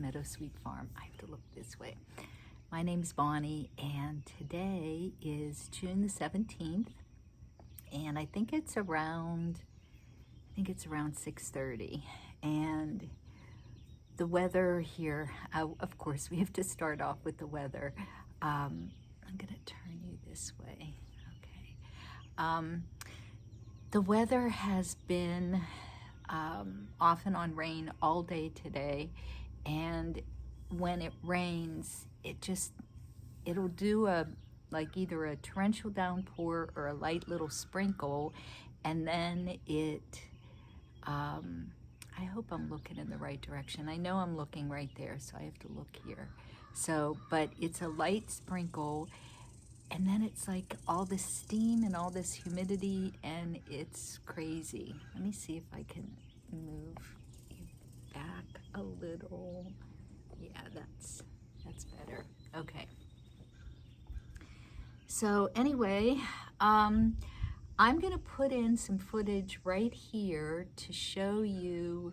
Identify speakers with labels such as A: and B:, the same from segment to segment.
A: Meadowsweet Farm. I have to look this way. My name's Bonnie, and today is June the 17th, and I think it's around 6:30, and the weather here, of course we have to start off with the weather. I'm gonna turn you this way. Okay. The weather has been off and on rain all day today, and when it rains, it'll do either a torrential downpour or a light little sprinkle, and then I hope I'm looking in the right direction. I know I'm looking right there, so I have to look here. So, but it's a light sprinkle, and then it's like all this steam and all this humidity, and it's crazy. Let me see if I can move you back a little. Yeah, that's better. Okay. So anyway, I'm gonna put in some footage right here to show you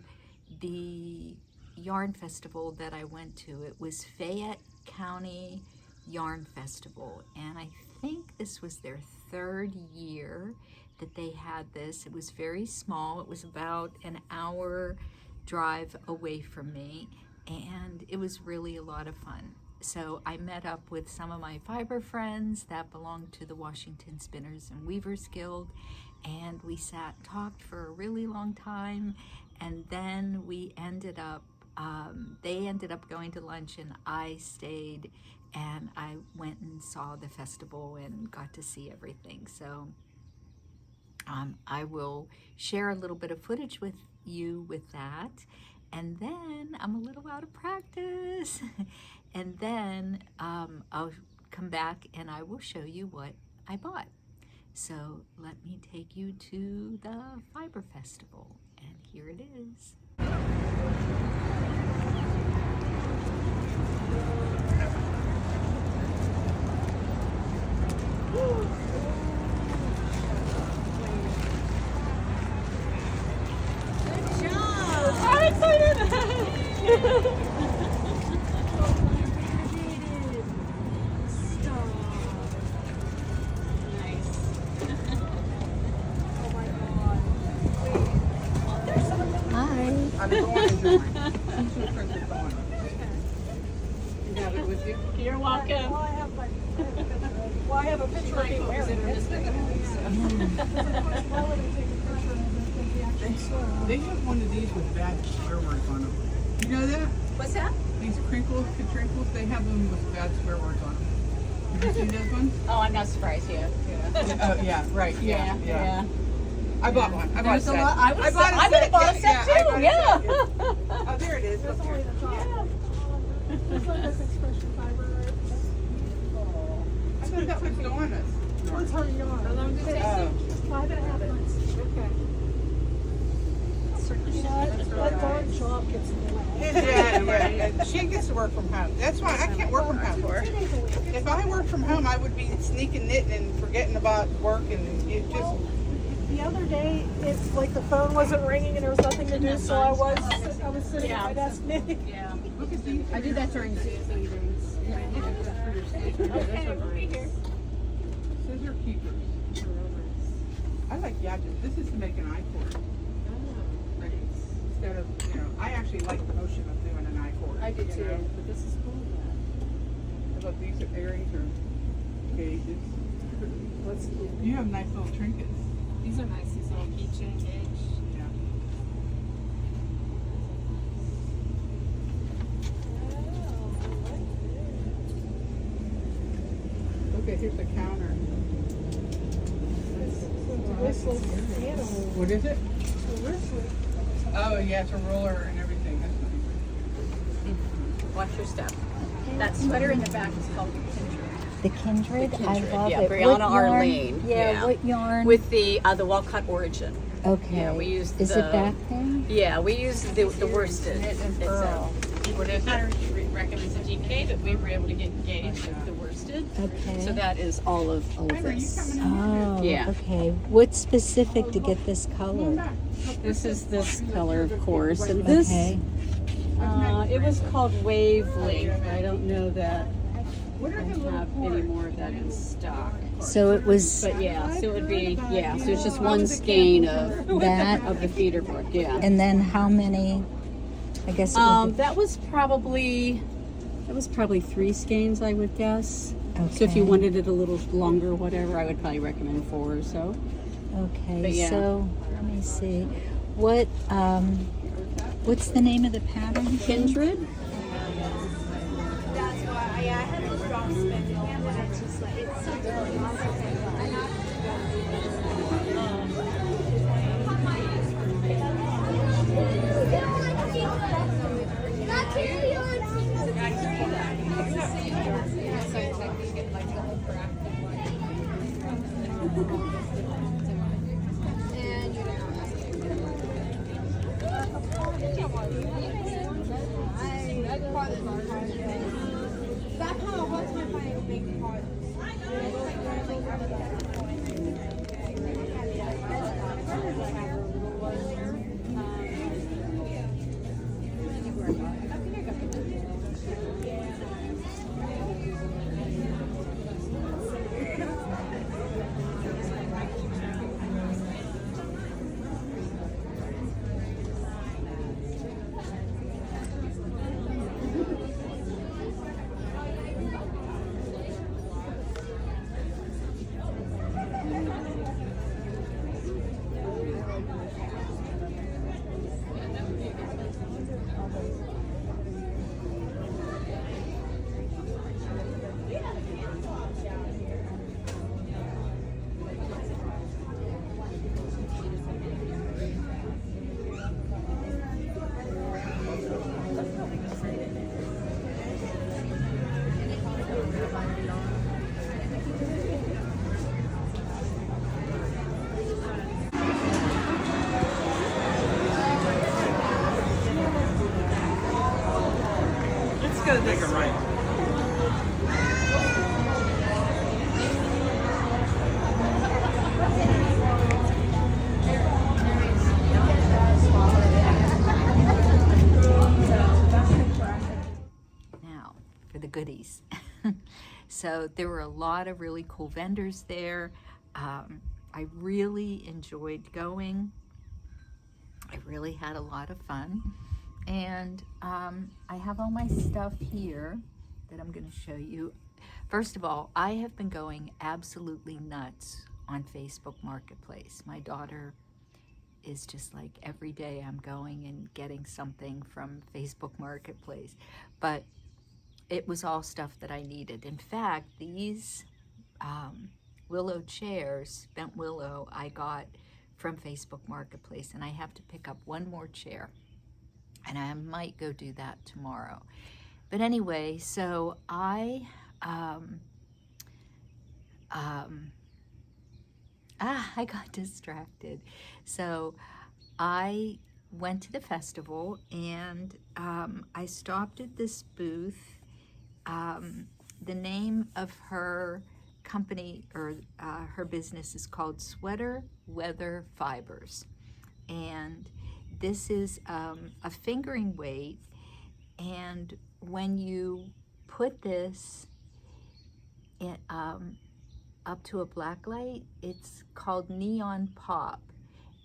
A: the yarn festival that I went to. It was Fayette County Yarn Festival, and I think this was their 3rd year that they had this. It was very small. It was about an hour drive away from me, and it was really a lot of fun. So I met up with some of my fiber friends that belong to the Washington Spinners and Weavers Guild, and we sat and talked for a really long time, and then we ended up, they ended up going to lunch, and I stayed, and I went and saw the festival and got to see everything. So I will share a little bit of footage with you with that, and then I'm a little out of practice. And then I'll come back and I will show you what I bought. So let me take you to the Fiber Festival, and here it is.
B: Good job! I'm excited!
C: I'm going to join. You have it with you?
B: You're welcome.
D: I have a picture of you wearing it.
C: They have one of these with bad swear words on them. You know that?
B: What's that?
C: These crinkles, they have them with bad swear words on them. Have you seen those ones?
B: Oh, I'm not surprised. Yeah.
C: Oh, yeah, right. Yeah. I bought one. I bought a set.
B: I would have bought a set too. Yeah.
C: Oh, there it is.
D: That's only the top. That's like this expression fiber.
C: I thought that was going us.
D: What's her yarn?
C: Oh.
D: 5.5 months. Okay. That darn job gets in the way.
C: Yeah, right. She gets to work from home. That's why I can't work from home. If I worked from home, I would be sneaking knitting and forgetting about work, and it just.
D: The other day, it's like the phone wasn't ringing and there was nothing to do, so I was sitting at my desk knitting.
B: Yeah.
C: Look at these.
B: I did that during Zoom meetings. Okay, we'll be here.
C: Scissor keepers. I like gadgets. This is to make an I-cord. Like, instead of, I actually like the motion of doing an I-cord.
B: I do too, but this is cool.
C: Look, these are earrings or gauges.
D: Let's see.
C: You have nice little trinkets.
B: These are nice. These little keychain gauge.
C: Yeah. Okay, here's the counter. What is it? Oh, yeah, it's a roller and everything. That's nice.
B: Watch your step. That sweater in the back is called
A: The Kindred,
B: Kindred.
A: I love
B: Yeah,
A: it.
B: Brianna
A: What yarn?
B: Arlene.
A: Yeah, what yarn?
B: with the Walcott Origin.
A: Okay.
B: Yeah, we used
A: Is it back there?
B: Yeah, we used the worsted.
C: What is it?
B: She recommends a GK, but we were able to get engaged with the worsted.
A: Okay.
B: So that is all of this.
A: Oh,
B: Yeah.
A: okay. What's specific to get this color?
B: This is this color, of course, and this
A: Okay.
B: It was called Wavelength. I don't know that
C: What
B: I
C: are the little
B: have any
C: cords?
B: more of that in stock.
A: So it was
B: But yeah, so it would be, yeah, so it's just one skein of
A: that,
B: the feeder book, yeah.
A: and then how many? I guess it would be,
B: That was probably 3 skeins, I would guess. So if
A: Okay.
B: you wanted it a little longer, whatever, I would probably recommend 4 or so.
A: okay.
B: But yeah.
A: So let me see. What's the name of the pattern?
B: Kindred.
E: That's why I had those drops spending and then I just like it's so that kind of what's my final big part.
C: Let's go this way.
A: Now for the goodies. So there were a lot of really cool vendors there. I really enjoyed going. I really had a lot of fun. And I have all my stuff here that I'm going to show you. First of all, I have been going absolutely nuts on Facebook Marketplace. My daughter is just like every day I'm going and getting something from Facebook Marketplace. But it was all stuff that I needed. In fact, these willow chairs, bent willow, I got from Facebook Marketplace, and I have to pick up one more chair. And I might go do that tomorrow. But anyway, so I got distracted. So I went to the festival and I stopped at this booth. The name of her company or her business is called Sweater Weather Fibers. And this is a fingering weight, and when you put this in, up to a black light, it's called Neon Pop,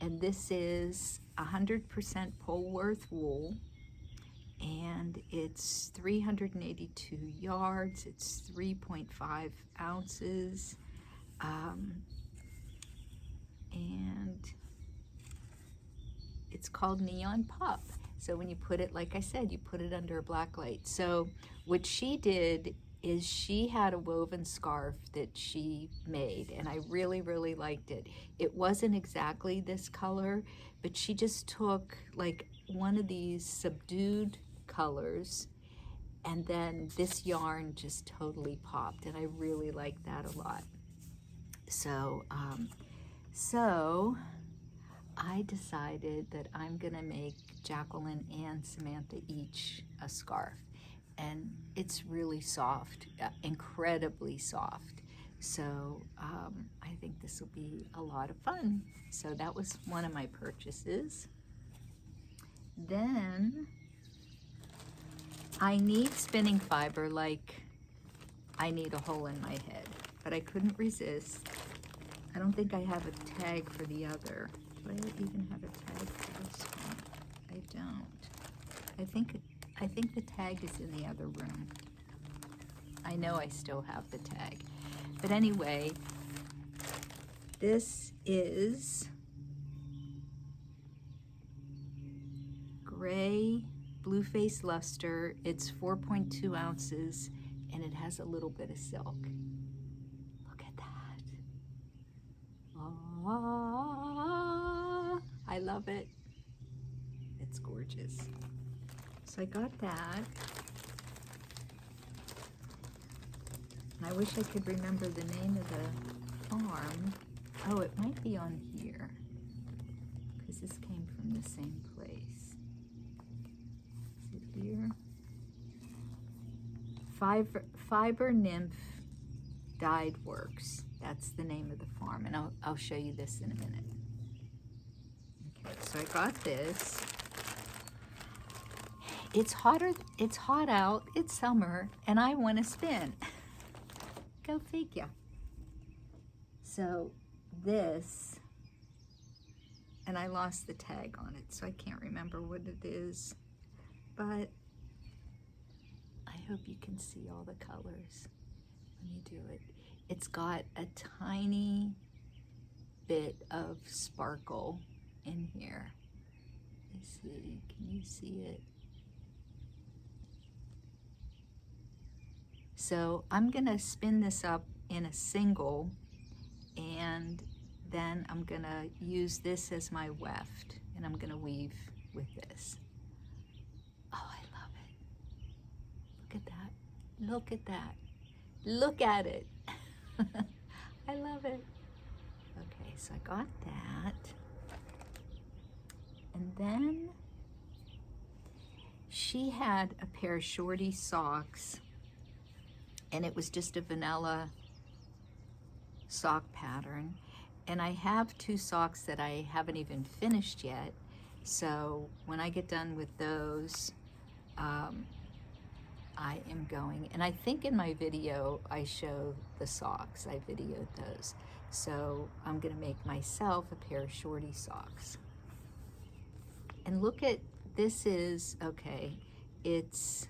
A: and this is 100% Polworth wool, and it's 382 yards, it's 3.5 ounces, and it's called Neon Pop. So when you put it, like I said, you put it under a black light. So what she did is she had a woven scarf that she made, and I really, really liked it. It wasn't exactly this color, but she just took like one of these subdued colors, and then this yarn just totally popped, and I really liked that a lot. So, I decided that I'm gonna make Jacqueline and Samantha each a scarf, and it's really soft, incredibly soft. So I think this will be a lot of fun. So that was one of my purchases. Then I need spinning fiber like I need a hole in my head, but I couldn't resist. I don't think I have a tag for the other. Do I even have a tag for this one? I don't. I think the tag is in the other room. I know I still have the tag. But anyway, this is gray Blueface luster. It's 4.2 ounces and it has a little bit of silk. Look at that. Ah, I love it. It's gorgeous. So I got that. And I wish I could remember the name of the farm. Oh, it might be on here because this came from the same place. Is it here? Fiber Nymph Dyed Works. That's the name of the farm, and I'll show you this in a minute. Okay, so I got this. It's hot out, it's summer, and I want to spin. Go figure. So this, and I lost the tag on it, so I can't remember what it is, but I hope you can see all the colors when you do it. It's got a tiny bit of sparkle in here. Let me see, can you see it? So I'm gonna spin this up in a single, and then I'm gonna use this as my weft, and I'm gonna weave with this. Oh, I love it. Look at that, look at that, look at it. I love it. Okay, so I got that. And then she had a pair of shorty socks, and it was just a vanilla sock pattern. And I have 2 socks that I haven't even finished yet. So when I get done with those, I am going, and I think in my video I show the socks, I videoed those. So I'm gonna make myself a pair of shorty socks. And look at, this is, okay, it's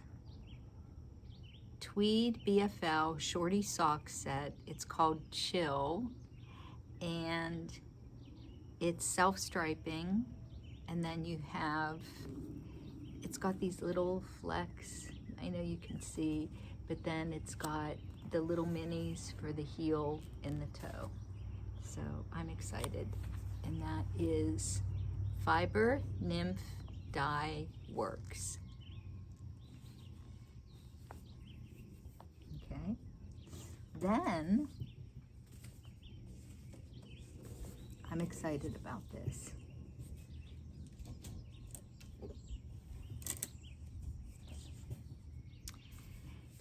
A: tweed BFL shorty sock set. It's called Chill, and it's self-striping, and then you have, it's got these little flecks, I know you can see, but then it's got the little minis for the heel and the toe. So I'm excited. And that is Fiber Nymph Dye Works. Okay. Then I'm excited about this.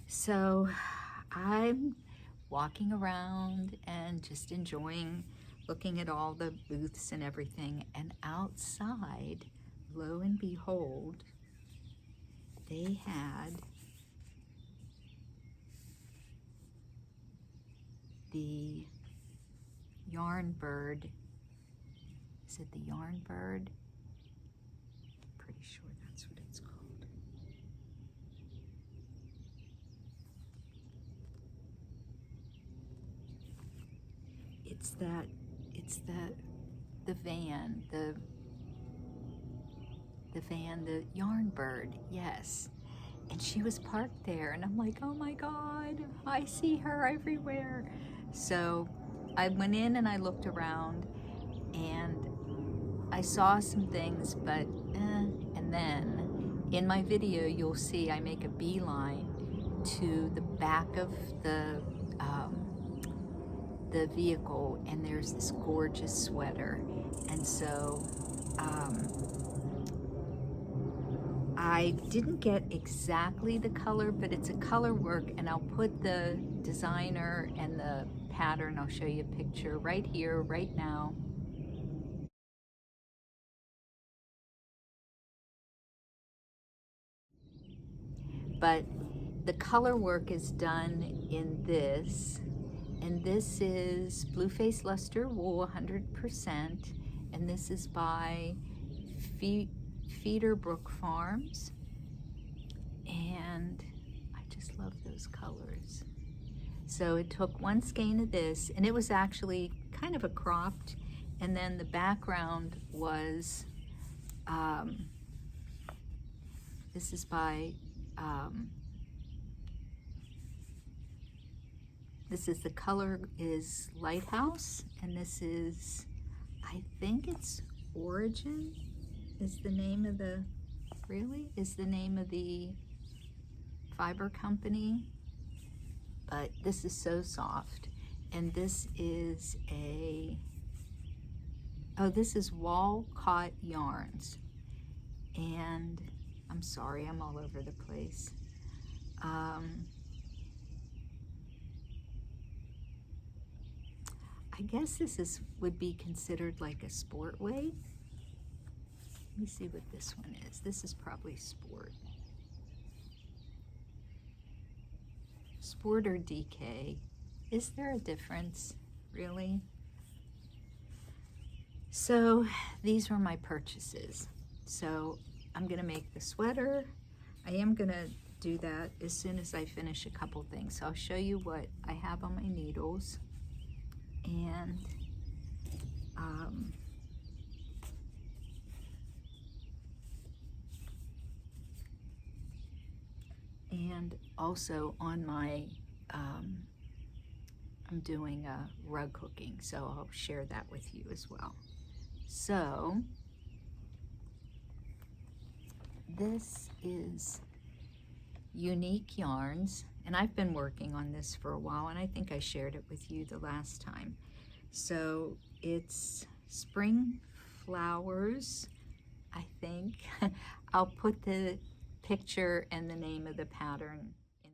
A: So I'm walking around and just enjoying looking at all the booths and everything, and outside, lo and behold, they had the yarn bird. Is it the yarn bird? Pretty sure that's what it's called. It's the van, the yarn bird, yes. And she was parked there, and I'm like, oh my God, I see her everywhere. So I went in and I looked around, and I saw some things, but and then in my video you'll see I make a beeline to the back of the vehicle, and there's this gorgeous sweater. And so I didn't get exactly the color, but it's a color work, and I'll put the designer and the pattern, I'll show you a picture right here, right now. but the color work is done in this, and this is Blueface Luster wool 100%, and this is by Feederbrook Farms, and I just love those colors. So it took one skein of this, and it was actually kind of a cropped, and then the background was, this is by, this is, the color is Lighthouse, and this is, I think it's Origin is the name of the, really? Is the name of the fiber company. But this is so soft. And this is a, oh, this is Walcott Yarns. And I'm sorry, I'm all over the place. I guess this is would be considered like a sport weight. Let me see what this one is. This is probably sport. Sport or DK. Is there a difference, really? So these were my purchases. So I'm gonna make the sweater. I am gonna do that as soon as I finish a couple things. So I'll show you what I have on my needles. And also on my, I'm doing a rug hooking, so I'll share that with you as well. So this is Unique Yarns, and I've been working on this for a while, and I think I shared it with you the last time. So it's Spring Flowers, I think. I'll put the picture and the name of the pattern in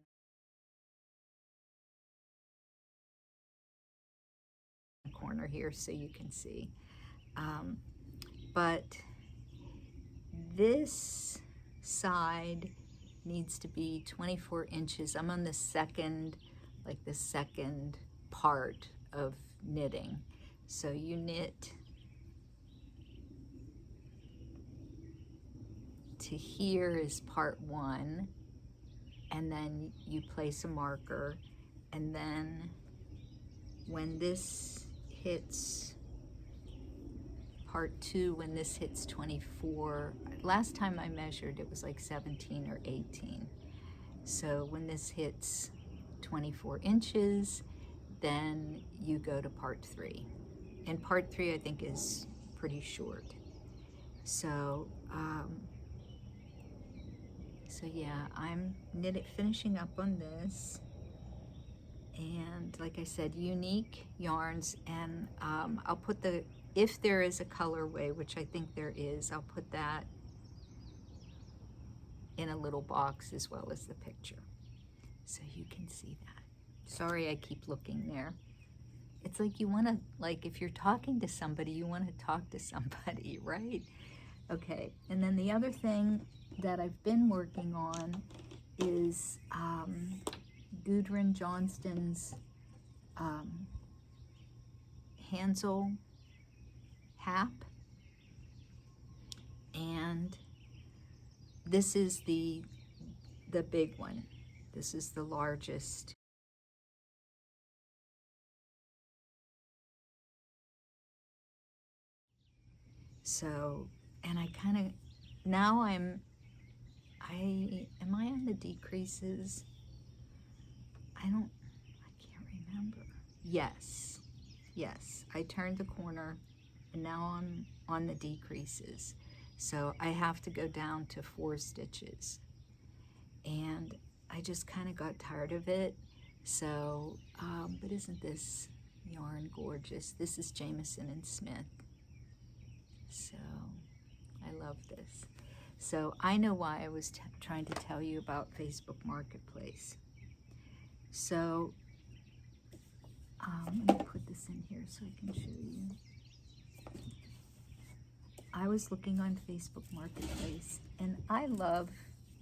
A: the corner here so you can see. But this side needs to be 24 inches. I'm on the second, like the second part of knitting. So you knit to here is part 1, and then you place a marker, and then when this hits part 2, when this hits 24, last time I measured it was like 17 or 18. So when this hits 24 inches, then you go to part 3. And part 3 I think is pretty short. So, so yeah, I'm finishing up on this. And like I said, Unique Yarns, and I'll put the, if there is a colorway, which I think there is, I'll put that in a little box as well as the picture, so you can see that. Sorry, I keep looking there. It's like you want to, like if you're talking to somebody, you want to talk to somebody, right? Okay, and then the other thing that I've been working on is Gudrun Johnston's Hansel Hap, and this is the big one. This is the largest. So, and I kind of, now am I on the decreases? I can't remember. Yes, I turned the corner and now I'm on the decreases. So I have to go down to 4 stitches. And I just kind of got tired of it. So, but isn't this yarn gorgeous? This is Jamieson and Smith. So I love this. So I know why I was trying to tell you about Facebook Marketplace. So let me put this in here so I can show you. I was looking on Facebook Marketplace, and I love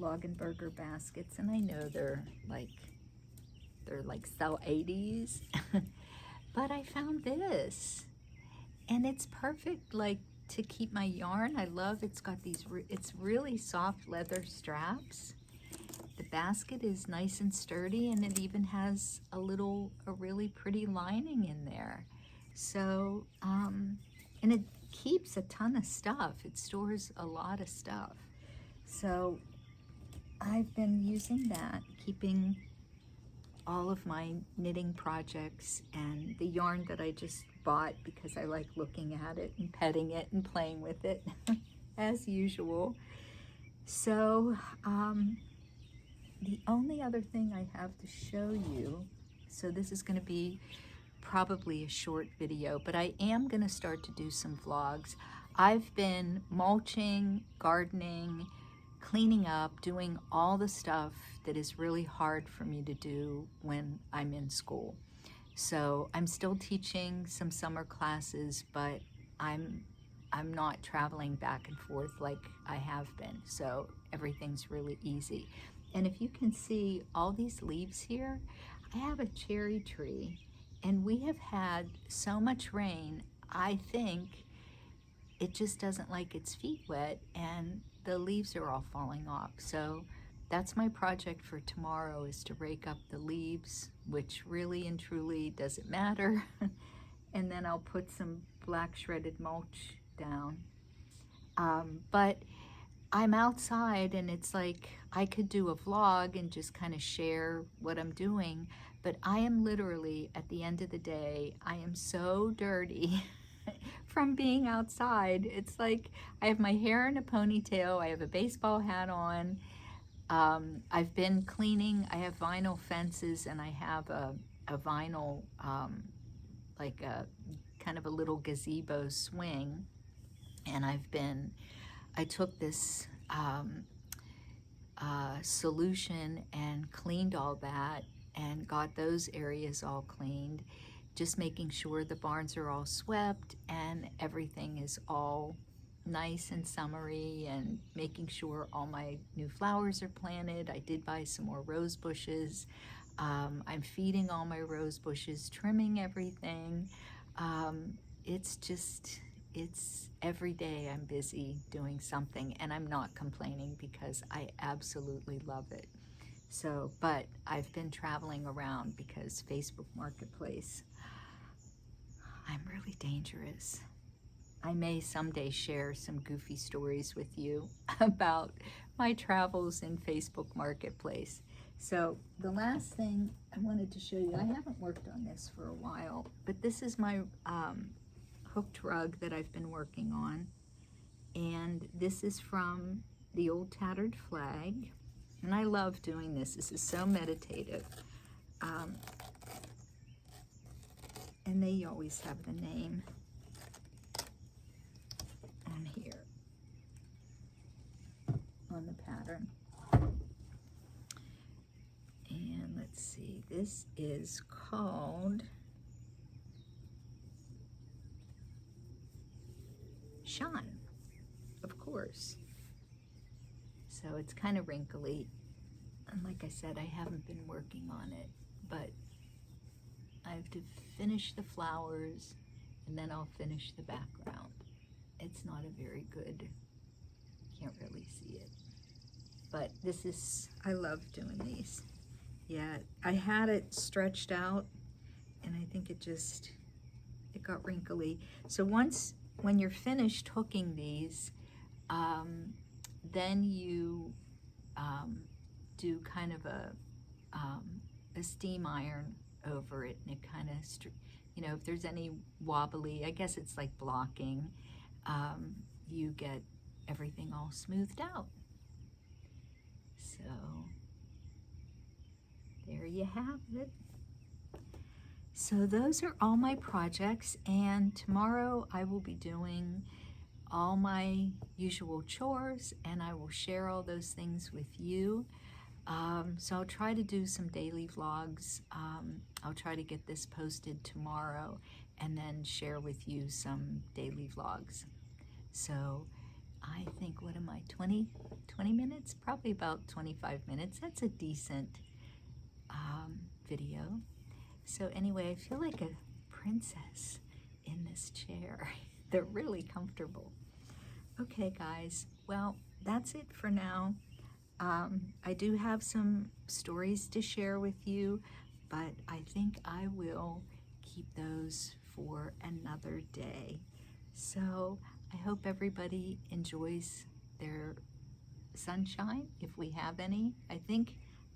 A: Lagenberger baskets, and I know they're like sell 80s, but I found this, and it's perfect like to keep my yarn. I love it's got these it's really soft leather straps. The basket is nice and sturdy, and it even has a really pretty lining in there. So and it keeps a ton of stuff. It stores a lot of stuff. So I've been using that, keeping all of my knitting projects and the yarn that I just bought because I like looking at it and petting it and playing with it as usual. So the only other thing I have to show you, so this is going to be probably a short video, but I am going to start to do some vlogs. I've been mulching, gardening, cleaning up, doing all the stuff that is really hard for me to do when I'm in school. So I'm still teaching some summer classes, but I'm not traveling back and forth like I have been. So everything's really easy. And if you can see all these leaves here, I have a cherry tree, and we have had so much rain, I think it just doesn't like its feet wet, and the leaves are all falling off. So that's my project for tomorrow, is to rake up the leaves, which really and truly doesn't matter. And then I'll put some black shredded mulch down. But I'm outside, and it's like I could do a vlog and just kind of share what I'm doing, but I am literally, at the end of the day, I am so dirty from being outside. It's like I have my hair in a ponytail, I have a baseball hat on, I've been cleaning, I have vinyl fences, and I have a vinyl, like a kind of a little gazebo swing, and I took this solution and cleaned all that and got those areas all cleaned, just making sure the barns are all swept and everything is all nice and summery, and making sure all my new flowers are planted. I did buy some more rose bushes. I'm feeding all my rose bushes, trimming everything. It's every day I'm busy doing something, and I'm not complaining because I absolutely love it. So, but I've been traveling around because Facebook Marketplace, I'm really dangerous. I may someday share some goofy stories with you about my travels in Facebook Marketplace. So the last thing I wanted to show you, I haven't worked on this for a while, but this is my hooked rug that I've been working on, and this is from the Old Tattered Flag, and I love doing this. This is so meditative, and they always have the name on here on the pattern. And let's see, this is called Shine, of course. So it's kind of wrinkly, and like I said, I haven't been working on it, but I have to finish the flowers, and then I'll finish the background. It's not a very good, can't really see it, but this is, I love doing these. Yeah, I had it stretched out, and I think it got wrinkly. So when you're finished hooking these, then you do kind of a steam iron over it, and it kind of, you know, if there's any wobbly, I guess it's like blocking, you get everything all smoothed out. So there you have it. So those are all my projects, and tomorrow I will be doing all my usual chores, and I will share all those things with you. So I'll try to do some daily vlogs. I'll try to get this posted tomorrow and then share with you some daily vlogs. So I think, what am I, 20 minutes? Probably about 25 minutes. That's a decent video. So anyway, I feel like a princess in this chair. They're really comfortable. Okay, guys, well, that's it for now. I do have some stories to share with you, but I think I will keep those for another day. So I hope everybody enjoys their sunshine, if we have any. I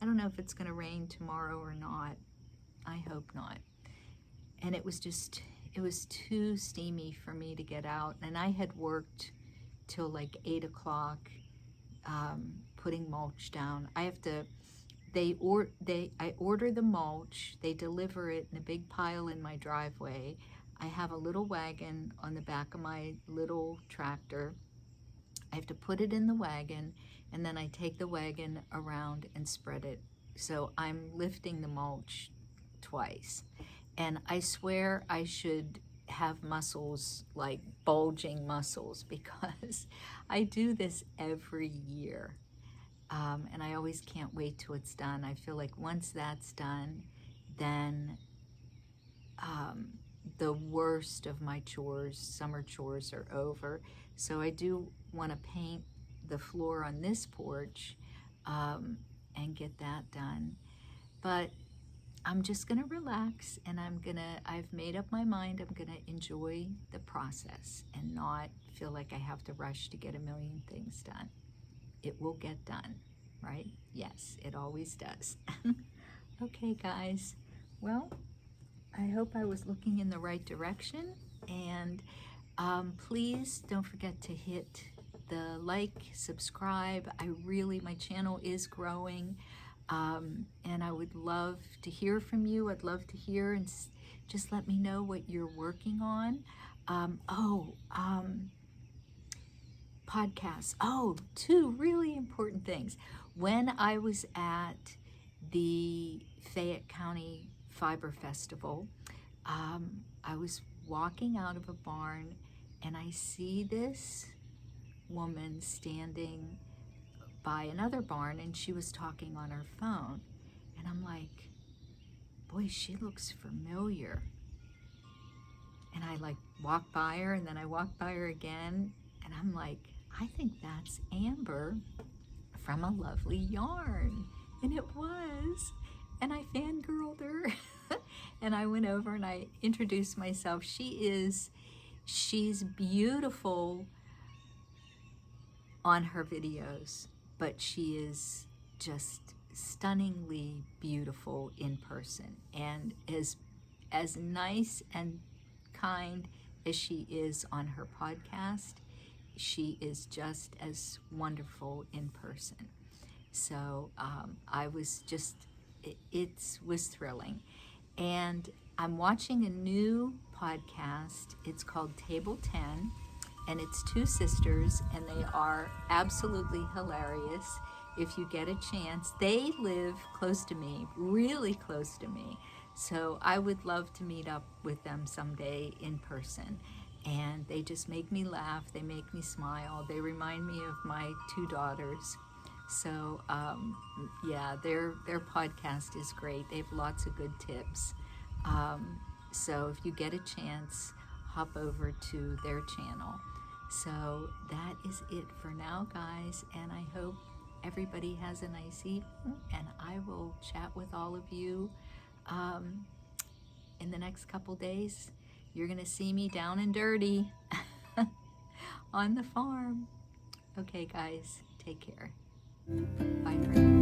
A: don't know if it's going to rain tomorrow or not. I hope not. And it was too steamy for me to get out, and I had worked till like 8 o'clock putting mulch down. I order the mulch, they deliver it in a big pile in my driveway. I have a little wagon on the back of my little tractor. I have to put it in the wagon, and then I take the wagon around and spread it. So I'm lifting the mulch twice. And I swear I should have muscles, like bulging muscles, because I do this every year. And I always can't wait till it's done. I feel like once that's done, then the worst of my chores, summer chores, are over. So I do want to paint the floor on this porch and get that done. But I'm just gonna relax, and I've made up my mind, I'm gonna enjoy the process and not feel like I have to rush to get a million things done. It will get done, right? Yes, it always does. Okay, guys, well, I hope I was looking in the right direction, and please don't forget to hit the like, subscribe. My channel is growing. And I would love to hear from you. I'd love to hear, and just let me know what you're working on. Podcasts. Oh, two really important things. When I was at the Fayette County Fiber Festival, I was walking out of a barn, and I see this woman standing by another barn, and she was talking on her phone, and I'm like, boy, she looks familiar. And I like walk by her, and then I walk by her again, and I'm like, I think that's Amber from A Lovely Yarn. And it was, and I fangirled her. And I went over and I introduced myself. She's beautiful on her videos, but she is just stunningly beautiful in person, and as nice and kind as she is on her podcast, she is just as wonderful in person. So I was just, it was thrilling. And I'm watching a new podcast. It's called Table 10, and it's two sisters, and they are absolutely hilarious. If you get a chance, they live close to me, really close to me. So I would love to meet up with them someday in person. And they just make me laugh, they make me smile, they remind me of my two daughters. So yeah, their podcast is great. They have lots of good tips. So if you get a chance, hop over to their channel. So that is it for now, guys, and I hope everybody has a nice evening, and I will chat with all of you in the next couple days. You're gonna see me down and dirty on the farm. Okay, guys, take care. Bye for now.